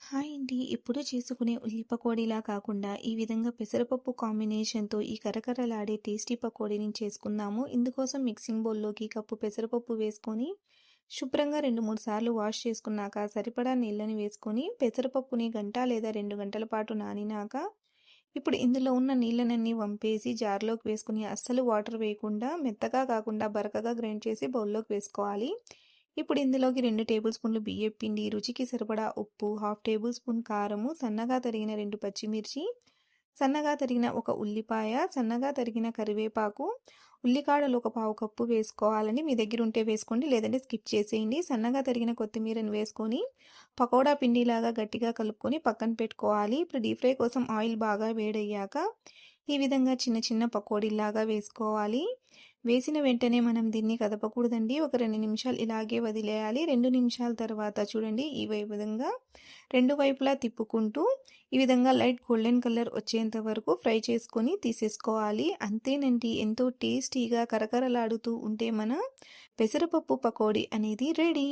Hi అండి. ఎప్పుడూ చేసుకునే ఉల్లి పకోడీలా కాకుండా ఈ విధంగా పెసరపప్పు కాంబినేషన్‌తో ఈ కరకరలాడే టేస్టీ పకోడీని చేసుకుందాము. ఇందుకోసం మిక్సింగ్ బౌల్‌లోకి కప్పు పెసరపప్పు వేసుకొని శుభ్రంగా 2, 3 సార్లు వాష్ చేసుకున్నాక సరిపడా నీళ్ళని వేసుకొని పెసరపప్పుని గంట లేదా 2 గంటల పాటు నానినాక ఇప్పుడు ఇందులో ఉన్న నీళ్ళనన్నీ వంపేసి జార్‌లోకి వేసుకొని అస్సలు వాటర్ వేయకుండా మెత్తగా కాకుండా బరకగా గ్రైండ్ చేసి బౌల్‌లోకి వేసుకోవాలి. ఇప్పుడు ఇందులోకి 2 టేబుల్ స్పూన్లు బియ్యపు పిండి, రుచికి సరిపడా ఉప్పు, హాఫ్ టేబుల్ స్పూన్ కారము, సన్నగా తరిగిన 2 పచ్చిమిర్చి, సన్నగా తరిగిన ఒక ఉల్లిపాయ, సన్నగా తరిగిన కరివేపాకు, ఉల్లికాడలు ఒక పావు కప్పు వేసుకోవాలని మీ దగ్గర ఉంటే వేసుకోండి, లేదంటే స్కిప్ చేసేయండి. సన్నగా తరిగిన కొత్తిమీరని వేసుకొని పకోడా పిండిలాగా గట్టిగా కలుపుకొని పక్కన పెట్టుకోవాలి. ఇప్పుడు డీప్ ఫ్రై కోసం ఆయిల్ బాగా వేడయ్యాక ఈ విధంగా చిన్న చిన్న పకోడీలాగా వేసుకోవాలి. వేసిన వెంటనే మనం దీన్ని కదపకూడదండి. ఒక 2 నిమిషాలు ఇలాగే వదిలేయాలి. 2 నిమిషాల తర్వాత చూడండి ఈ విధంగా 2 వైపులా తిప్పుకుంటూ ఈ విధంగా లైట్ గోల్డెన్ కలర్ వచ్చేంత వరకు ఫ్రై చేసుకొని తీసేసుకోవాలి. అంతేనండి, ఎంతో టేస్టీగా కరకరలాడుతూ ఉంటే మన పెసరపప్పు పకోడీ అనేది రెడీ.